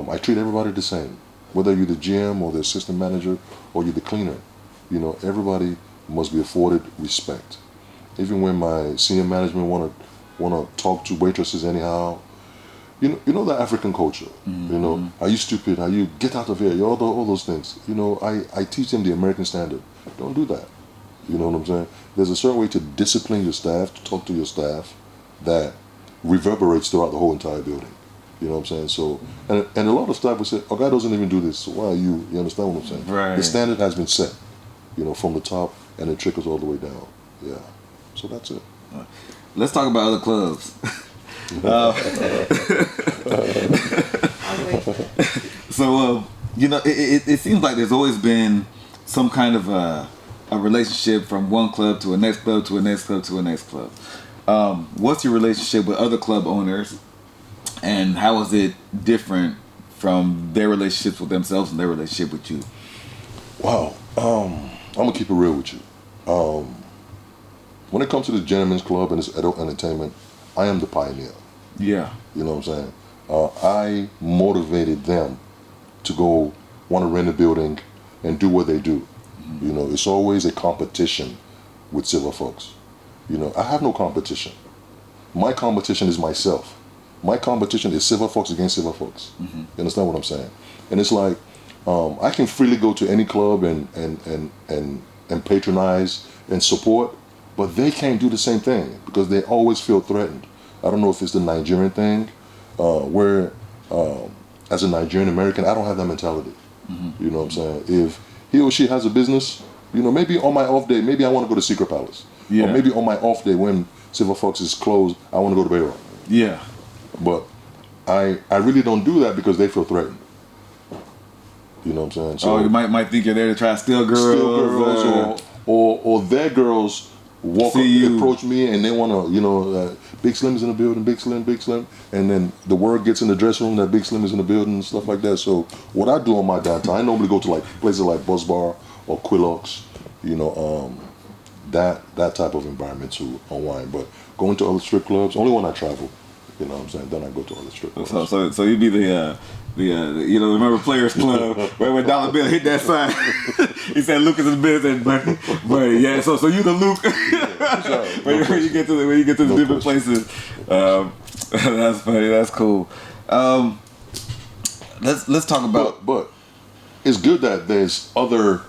I treat everybody the same, whether you're the GM or the assistant manager or you're the cleaner. Everybody must be afforded respect. Even when my senior management wanna talk to waitresses anyhow, you know that African culture. Mm-hmm. Are you stupid? Are you get out of here? All those things. I teach them the American standard. Don't do that. You know what I'm saying? There's a certain way to discipline your staff, to talk to your staff, that reverberates throughout the whole entire building. You know what I'm saying? So, and a lot of staff will say, "Oh, guy doesn't even do this. So why are you?" You understand what I'm saying? Right. The standard has been set. From the top, and it trickles all the way down. Yeah. So that's it. Let's talk about other clubs. So, it seems like there's always been some kind of a relationship from one club to a next club to a next club to a next club. What's your relationship with other club owners, and how is it different from their relationships with themselves and their relationship with you? Wow. I'm going to keep it real with you. When it comes to the gentleman's club and this adult entertainment, I am the pioneer. Yeah. You know what I'm saying? I motivated them to go want to rent a building and do what they do. Mm-hmm. It's always a competition with silver folks. I have no competition. My competition is myself. My competition is silver folks against silver folks. Mm-hmm. You understand what I'm saying? And it's like, I can freely go to any club and patronize and support, but they can't do the same thing because they always feel threatened. I don't know if it's the Nigerian thing, where as a Nigerian American, I don't have that mentality. Mm-hmm. You know what I'm saying? If he or she has a business, maybe on my off day, maybe I want to go to Secret Palace. Yeah. Or maybe on my off day when Silver Fox is closed. I want to go to Bayrock. Yeah. But I really don't do that because they feel threatened. You know what I'm saying? So you might think you're there to try to steal girls, or their girls approach me and they want to, Big Slim's in the building, Big Slim, and then the word gets in the dressing room that Big Slim is in the building and stuff like that. So what I do on my downtime, I normally go to like places like Buzz Bar or Quillox, that type of environment to unwind. But going to other strip clubs, only when I travel. You know what I'm saying? Then I go to other strip clubs. So you'd be the remember Players Club where when Dollar Bill hit that sign, he said Luke is in business, but yeah. So you the Luke. When you get to the different places, that's funny. That's cool. Let's talk about. But it's good that there's other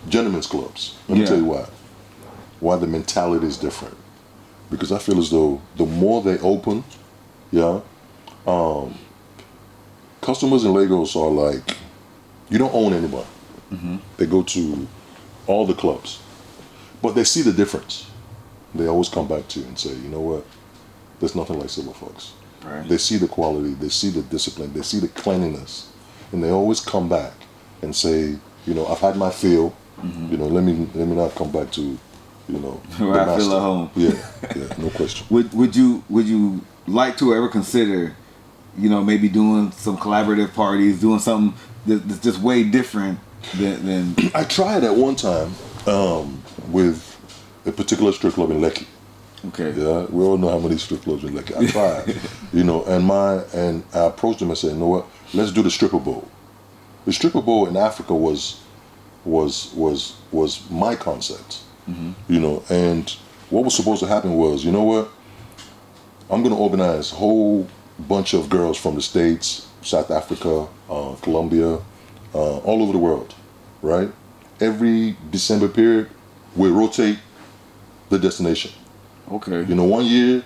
gentlemen's clubs. Let me tell you why. Why the mentality is different. Because I feel as though the more they open, customers in Lagos are like, you don't own anybody. Mm-hmm. They go to all the clubs, but they see the difference. They always come back to you and say, you know what, there's nothing like Silver Fox. Right. They see the quality, they see the discipline, they see the cleanliness, and they always come back and say, I've had my fill. Mm-hmm. Let me not come back to, where I feel at home. Yeah, no question. Would you like to ever consider, maybe doing some collaborative parties, doing something that's just way different than I tried at one time with a particular strip club in Lekki. Okay. Yeah, we all know how many strip clubs in Lekki. I tried, and I approached them and said, you know what, let's do the stripper bowl. The stripper bowl in Africa was my concept. Mm-hmm. And what was supposed to happen was, you know what, I'm going to organize a whole bunch of girls from the States, South Africa, Colombia, all over the world, right? Every December period, we rotate the destination. Okay. 1 year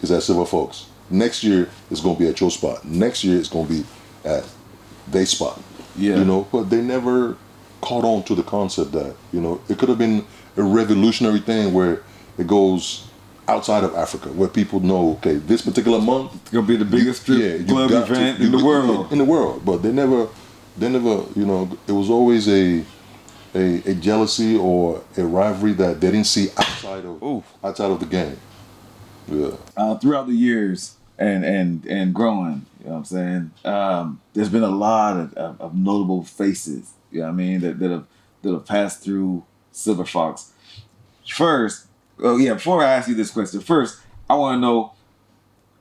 is at Silver Fox. Next year it's going to be at your spot. Next year it's going to be at their spot. Yeah. But they never caught on to the concept that, it could have been a revolutionary thing where it goes outside of Africa, where people know, okay, this particular month it's gonna be the biggest strip club event in the world. In the world, but they never, it was always a jealousy or a rivalry that they didn't see outside of the game. Yeah. Throughout the years and growing, you know what I'm saying? There's been a lot of notable faces, you know what I mean, that have passed through Silver Fox. First, before I ask you this question, first, I want to know,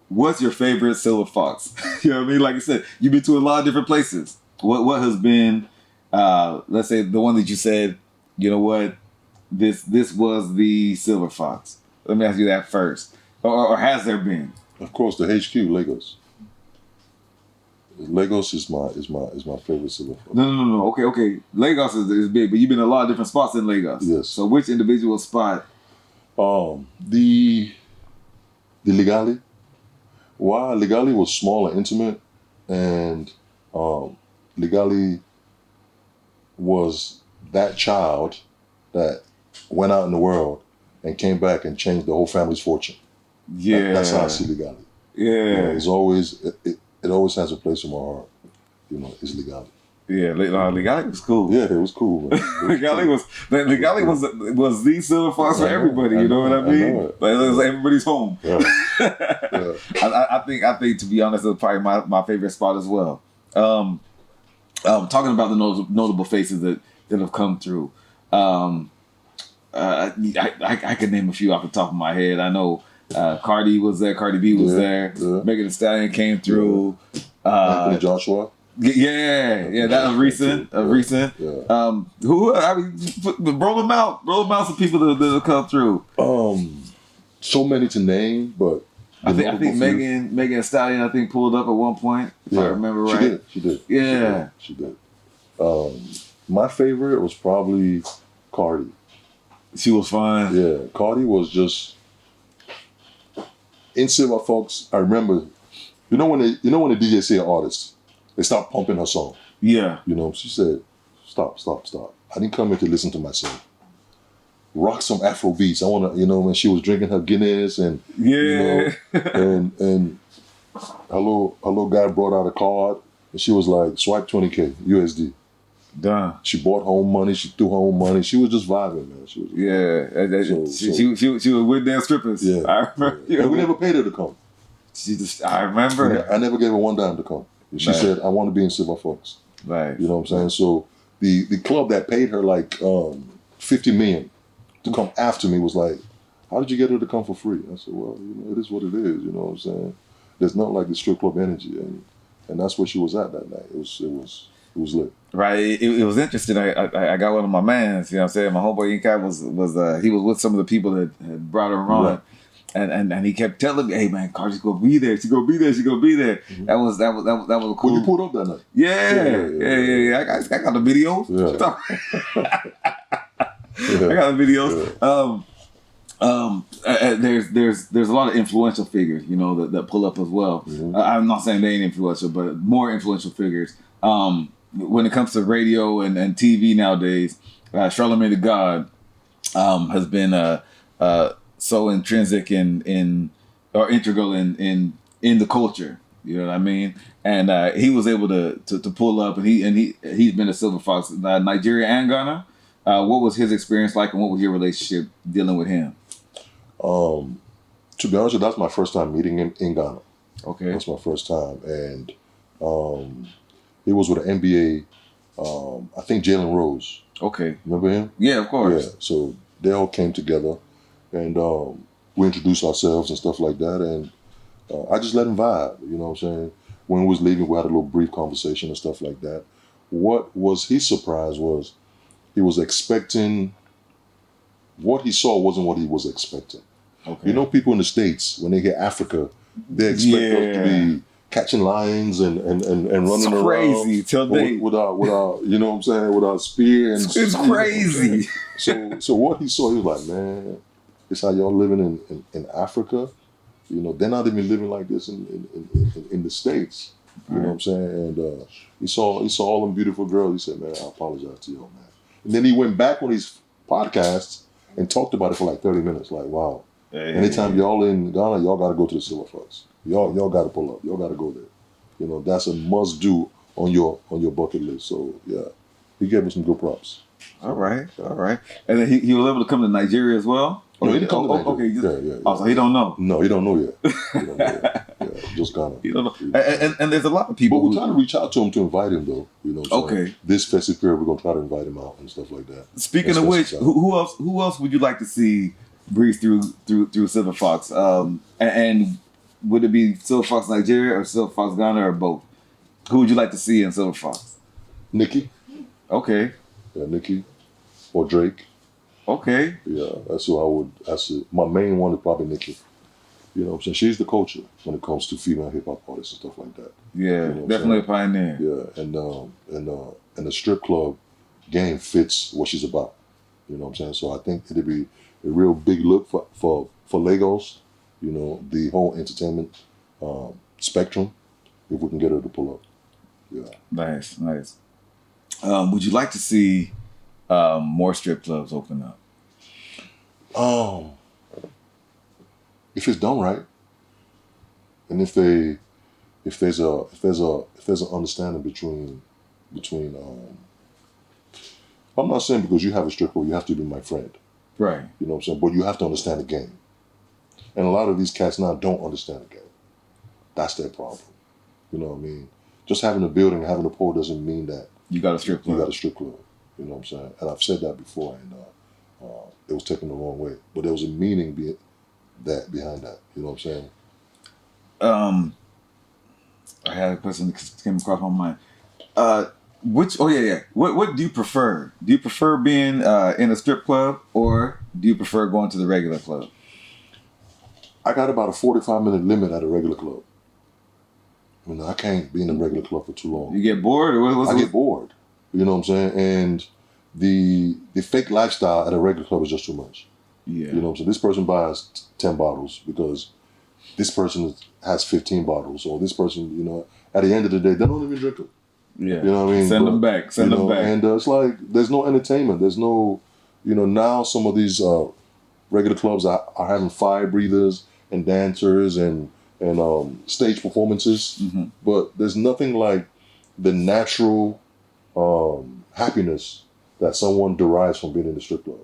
what's your favorite Silver Fox? You know what I mean? Like I said, you've been to a lot of different places. What has been, let's say, the one that you said, you know what, this was the Silver Fox. Let me ask you that first. Or has there been? Of course, the HQ, Lagos. Lagos is my favorite Silver Fox. No. Okay. Lagos is big, but you've been in a lot of different spots in Lagos. Yes. So which individual spot? The Legali. Why? Legali was small and intimate, and Legali was that child that went out in the world and came back and changed the whole family's fortune. Yeah. That's how I see Legali. Yeah. It's always it always has a place in my heart. It's Legali. Yeah, Legali was cool. Yeah, it was cool. Legali was the Silver Fox for everybody. You know what I mean? It was everybody's home. Yeah. I think to be honest, it was probably my favorite spot as well. Talking about the notable faces that have come through. I could name a few off the top of my head. I know Cardi was there. Cardi B was there. Yeah. Megan Thee Stallion came through. Anthony Joshua. Yeah, that was recent. Yeah. Who? I mean, roll them out. Roll them out. Some people that have come through. So many to name, but I think Megan Thee Stallion pulled up at one point. If I remember right. She did. Yeah, she did. My favorite was probably Cardi. She was fine. Yeah, Cardi was just in Silver Fox. I remember, when the DJ say an artist, they start pumping her song. Yeah. She said, stop. I didn't come here to listen to myself. rock some Afro beats. I want to, when she was drinking her Guinness and, and her little guy brought out a card and she was like, swipe 20K USD. Done. She bought her own money. She threw her own money. She was just vibing, man. She was, she was with their strippers. Yeah. I remember. Yeah. And we never paid her to come. I remember. I never gave her $1 to come. She said, I want to be in Silver Fox. Right. You know what I'm saying? So the club that paid her like $50 million to come after me was like, how did you get her to come for free? I said, well, it is what it is. You know what I'm saying? There's not like the strip club energy, and that's where she was at that night. It was lit. Right. It was interesting. I got one of my mans. You know what I'm saying? My homeboy Inkai was he was with some of the people that had brought her on. Right. And he kept telling me, "Hey man, Cardi's gonna be there. She's gonna be there. She's gonna be there." Mm-hmm. That was a cool. Well, you pulled up that night. Yeah. I got the videos. Yeah. I got the videos. Yeah. There's a lot of influential figures, that pull up as well. Mm-hmm. I'm not saying they ain't influential, but more influential figures. When it comes to radio and TV nowadays, Charlamagne the God has been so intrinsic or integral in the culture. You know what I mean? And he was able to pull up, and he's been a Silver Fox, Nigeria and Ghana. What was his experience like, and what was your relationship dealing with him? To be honest with you, that's my first time meeting him in Ghana. Okay, that's my first time, and he was with an NBA. I think Jalen Rose. Okay, remember him? Yeah, of course. Yeah, so they all came together, and we introduced ourselves and stuff like that, and I just let him vibe. You know what I'm saying? When we was leaving, we had a little brief conversation and stuff like that. What was his surprise was he was expecting. What he saw wasn't what he was expecting. Okay. People in the States, when they hear Africa, they expect us to be catching lions and running around. Crazy till they with our you know what I'm saying, with our spear and it's crazy. So what he saw, he was like, man, it's how y'all living in Africa. They're not even living like this in the States. You know what I'm saying? And he saw all them beautiful girls. He said, man, I apologize to y'all, man. And then he went back on his podcast and talked about it for like 30 minutes. Like, wow. Anytime y'all in Ghana, y'all got to go to the Silver Fox. Y'all got to pull up. Y'all got to go there. That's a must do on your bucket list. So yeah, he gave me some good props. All right. And then he was able to come to Nigeria as well. No, he didn't come to Nigeria. Okay, yeah. Oh, so he don't know. No, he don't know yet. Yeah, just Ghana. He don't know. And there's a lot of people. But we're trying to reach out to him to invite him though. Okay. This festive period, we're gonna try to invite him out and stuff like that. Speaking of which, who else would you like to see breeze through Silver Fox? And would it be Silver Fox Nigeria or Silver Fox Ghana or both? Who would you like to see in Silver Fox? Nicki. Okay. Yeah, Nicki or Drake. Okay. Yeah, that's who I would. My main one is probably Nicki. You know what I'm saying? She's the culture when it comes to female hip hop artists and stuff like that. Yeah, definitely a pioneer. Yeah, and the strip club game fits what she's about. You know what I'm saying? So I think it'd be a real big look for Lagos. The whole entertainment spectrum, if we can get her to pull up. Yeah. Nice. Would you like to see more strip clubs open up? If it's done right, and if there's an understanding between I'm not saying because you have a strip club you have to be my friend, right? You know what I'm saying, but you have to understand the game, and a lot of these cats now don't understand the game. That's their problem. You know what I mean? Just having a building, having a pole doesn't mean that you got a strip club. You got a strip club. You know what I'm saying? And I've said that before, and it was taken the wrong way. But there was a meaning behind that. You know what I'm saying? I had a question that came across my mind. What do you prefer? Do you prefer being in a strip club, or do you prefer going to the regular club? I got about a 45-minute limit at a regular club. I can't be in a regular club for too long. You get bored, or I get bored. You know what I'm saying? And the fake lifestyle at a regular club is just too much. Yeah. You know what I'm saying? This person buys 10 bottles because this person has 15 bottles, or this person, at the end of the day, they don't even drink them. Yeah. You know what I mean? Send them back. And it's like, there's no entertainment. There's no, now some of these regular clubs are having fire breathers and dancers and stage performances, but there's nothing like the natural happiness that someone derives from being in the strip club.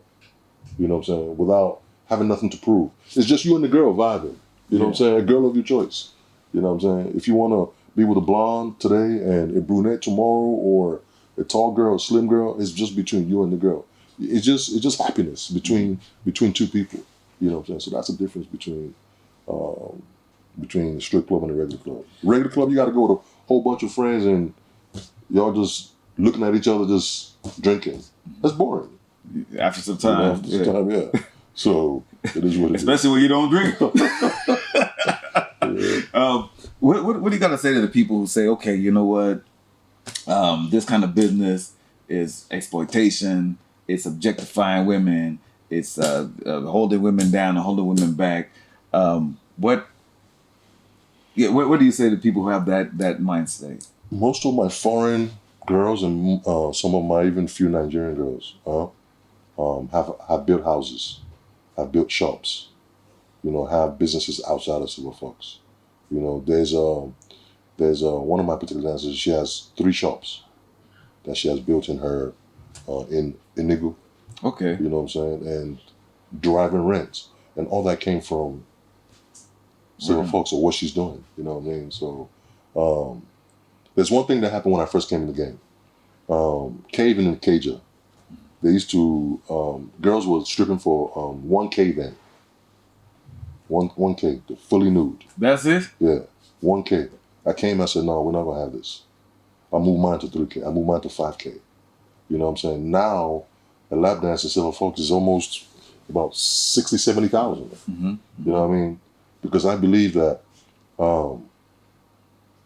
You know what I'm saying? Without having nothing to prove. It's just you and the girl vibing. You know what I'm saying? A girl of your choice. You know what I'm saying? If you want to be with a blonde today and a brunette tomorrow, or a tall girl, a slim girl, it's just between you and the girl. It's just happiness between two people. You know what I'm saying? So that's the difference between the strip club and the regular club. Regular club, you got to go with a whole bunch of friends and y'all just looking at each other, just drinking. That's boring. After some time. Yeah. So it is what it Especially when you don't drink. What do you got to say to the people who say, okay, you know what? This kind of business is exploitation. It's objectifying women. It's holding women down and holding women back. What do you say to people who have that mindset? Most of my foreign girls and some of my even few Nigerian girls have built houses, have built shops, have businesses outside of Silver Fox. There's one of my particular dancers. She has 3 shops that she has built in her in Enugu. Okay. You know what I'm saying? And driving rents, and all that came from Silver Fox or what she's doing. You know what I mean? So there's one thing that happened when I first came in the game. Cave and Caja. They used to girls were stripping for 1K then. 1K, fully nude. That's it? Yeah, 1K. I came, I said, no, we're not gonna have this. I moved mine to 3K. I moved mine to 5K. You know what I'm saying? Now, a lap dance in Silver Fox is almost about 60, 70,000. You know what I mean? Because I believe that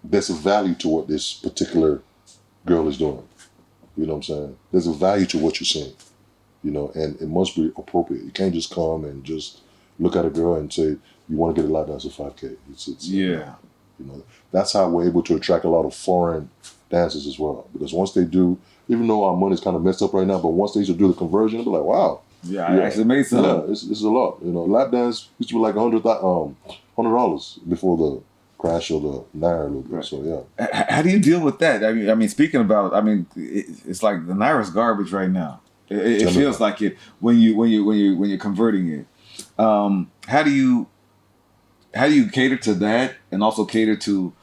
there's a value to what this particular girl is doing. You know what I'm saying? There's a value to what you're saying, and it must be appropriate. You can't just come and just look at a girl and say, you want to get a lap dance at 5K. Yeah. That's how we're able to attract a lot of foreign dancers as well. Because once they do, even though our money's kind of messed up right now, but once they used to do the conversion, they'll be like, wow. Yeah, I actually made some. Yeah, it's a lot. Lap dance used to be like $100 before the crash of the Naira a little bit. Right. So yeah. How do you deal with that? I mean, speaking about, it's like the Naira's garbage right now. It feels like it when you're converting it. How do you cater to that, and also cater to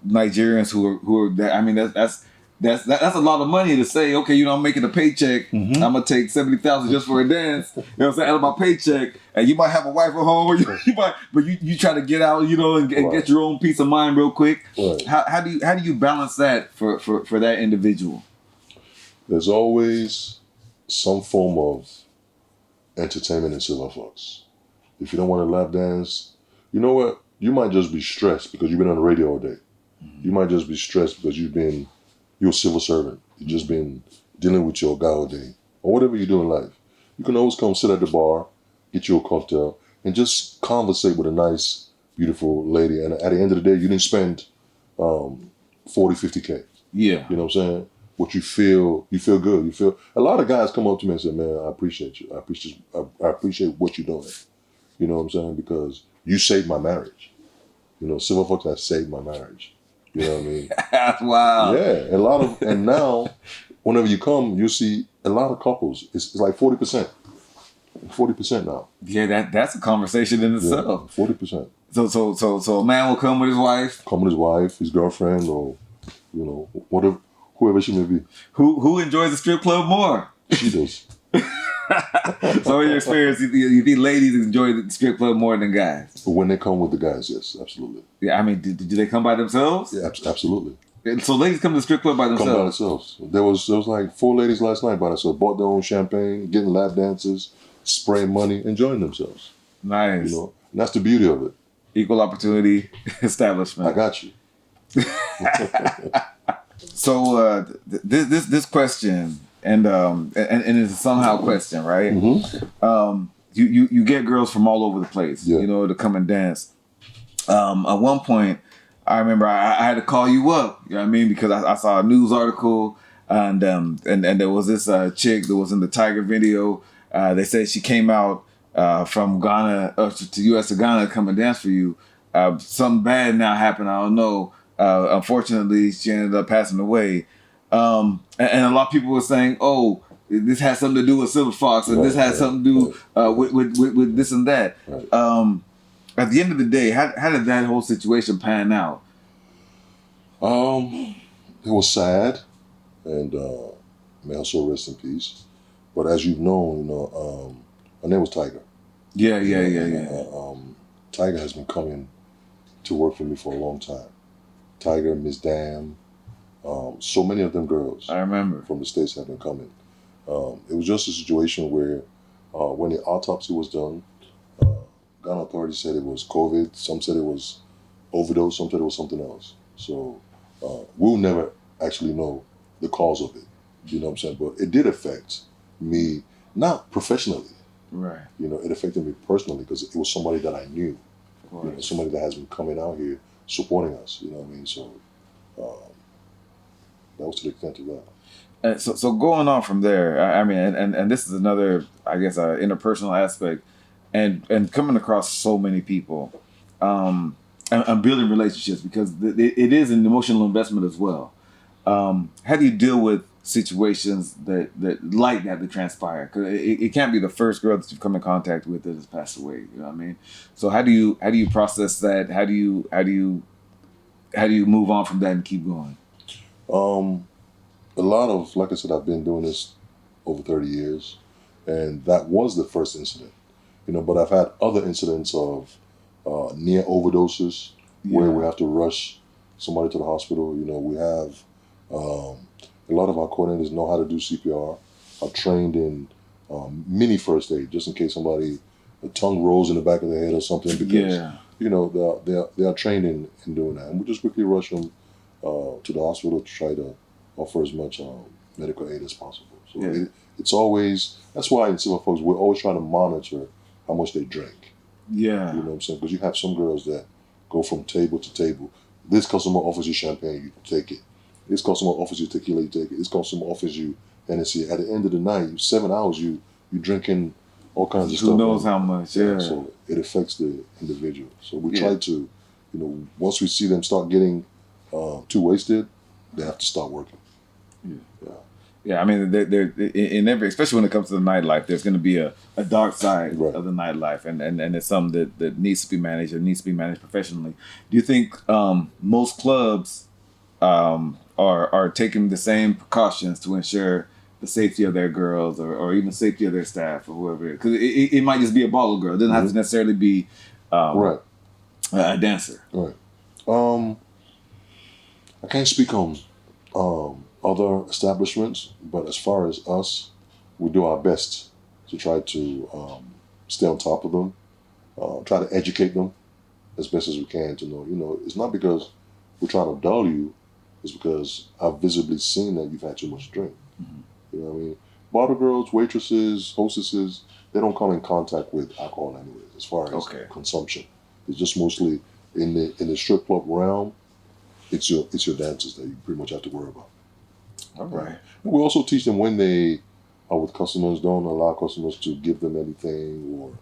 Nigerians who are that? I mean, that's a lot of money to say, okay, I'm making a paycheck. I'm gonna take 70,000 just for a dance. You know what I'm saying? Out of my paycheck, and you might have a wife at home, or you try to get out, and get your own peace of mind real quick. Right. How do you balance that for that individual? There's always some form of entertainment in Silver Fox. If you don't want to lap dance, you know what? You might just be stressed because you've been on the radio all day. You might just be stressed because you're a civil servant. You've just been dealing with your guy all day. Or whatever you do in life. You can always come sit at the bar, get you a cocktail, and just conversate with a nice, beautiful lady. And at the end of the day, you didn't spend 40, 50K. Yeah. You know what I'm saying? What you feel good. A lot of guys come up to me and say, man, I appreciate you. I appreciate what you're doing. You know what I'm saying? Because you saved my marriage. Silver Fox has saved my marriage. You know what I mean? Wow. Yeah. And now, whenever you come, you see a lot of couples. It's like 40%. 40% now. Yeah, that's a conversation in itself. 40%. So a man will come with his wife. Come with his wife, his girlfriend, or whatever, whoever she may be. Who enjoys the strip club more? She does. So in your experience, you think ladies enjoy the strip club more than guys? When they come with the guys, yes, absolutely. Yeah, I mean, do they come by themselves? Yeah, absolutely. So ladies come to the strip club by themselves? Come by themselves. There was like 4 ladies last night by themselves, bought their own champagne, getting lap dances, spraying money, enjoying themselves. Nice. And that's the beauty of it. Equal opportunity establishment. I got you. So this question, and it's a somehow question, right? You get girls from all over the place, to come and dance. At one point, I remember I had to call you up, you know what I mean? Because I saw a news article and there was this chick that was in the Tiger video. They said she came out from Ghana to U.S. to Ghana to come and dance for you. Something bad now happened. I don't know. Unfortunately, she ended up passing away. And a lot of people were saying, "Oh, this has something to do with Silver Fox, and this has something to do with this and that." Right. At the end of the day, how did that whole situation pan out? It was sad, and may her soul rest in peace. But as you've known, her name was Tiger. Yeah. Tiger has been coming to work for me for a long time. Tiger, Miss Dam, so many of them girls. I remember from the States have been coming. It was just a situation where when the autopsy was done, Ghana authorities said it was COVID. Some said it was overdose. Some said it was something else. So we'll never actually know the cause of it. You know what I'm saying? But it did affect me, not professionally. Right. It affected me personally because it was somebody that I knew. Somebody that has been coming out here supporting us. You know what I mean? So that was to the extent of that. So going on from there, I mean, and this is another, I guess, interpersonal aspect, and coming across so many people, and building relationships, because it is an emotional investment as well. How do you deal with situations that transpire? Because it can't be the first girl that you've come in contact with that has passed away. You know what I mean? So how do you process that? How do you move on from that and keep going? A lot of, like I said, I've been doing this over 30 years, and that was the first incident. But I've had other incidents of near overdoses where we have to rush somebody to the hospital. We have a lot of our coordinators know how to do CPR, are trained in mini first aid, just in case somebody, a tongue rolls in the back of their head or something, because they are trained in doing that. And we just quickly rush them to the hospital to try to offer as much medical aid as possible. So it's always, that's why in Silver Fox, we're always trying to monitor how much they drink. Yeah. You know what I'm saying? Because you have some girls that go from table to table. This customer offers you champagne, you take it. This customer offers you tequila, you take it. This customer offers you Hennessy. At the end of the night, 7 hours, you drinking all kinds of stuff. Who knows how much, yeah. So it affects the individual. So we try to, once we see them start getting too wasted, they have to start working. Yeah, I mean, they're in every, especially when it comes to the nightlife, there's going to be a dark side of the nightlife, and it's something that needs to be managed, or needs to be managed professionally. Do you think most clubs are taking the same precautions to ensure the safety of their girls, or even safety of their staff, or whoever? Because it might just be a baller girl. It doesn't have to necessarily be a dancer. Right. I can't speak on other establishments, but as far as us, we do our best to try to stay on top of them, try to educate them as best as we can to know, it's not because we're trying to dull you, it's because I've visibly seen that you've had too much to drink. Mm-hmm. You know what I mean? Bottle girls, waitresses, hostesses, they don't come in contact with alcohol anyways, as far as consumption. It's just mostly in the strip club realm, it's your dancers that you pretty much have to worry about. All right. And we also teach them when they are with customers, don't allow customers to give them anything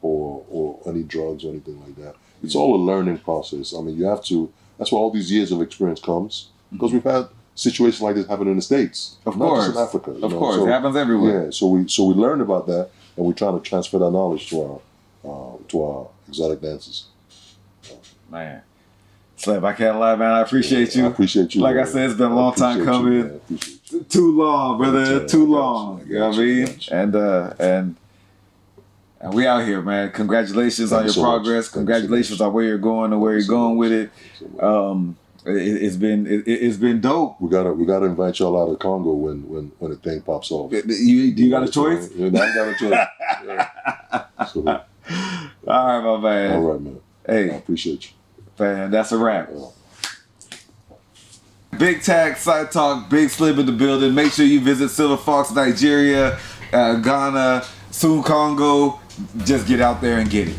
or any drugs or anything like that. It's all a learning process. I mean, you have to, that's where all these years of experience comes, because we've had situations like this happen in the States. Of not course. just in Africa. Of course. So, it happens everywhere. Yeah, so we learn about that, and we're trying to transfer that knowledge to our exotic dancers. Man. Slab, I can't lie, man. I appreciate you. I appreciate you. Like man. I said, it's been a long time coming. Too long, brother. Too long. You know what I mean? And we out here, man. Congratulations on your progress. Congratulations on where you're going and where you're going with it. It's been dope. We gotta invite y'all out of Congo when the thing pops off. You got a choice? Yeah, I got a choice. Yeah. So, all right, my man. All right, man. Hey, I appreciate you. Man, that's a wrap. Big Tag, Side Talk, Big Slim in the building. Make sure you visit Silver Fox, Nigeria, Ghana, soon Congo. Just get out there and get it.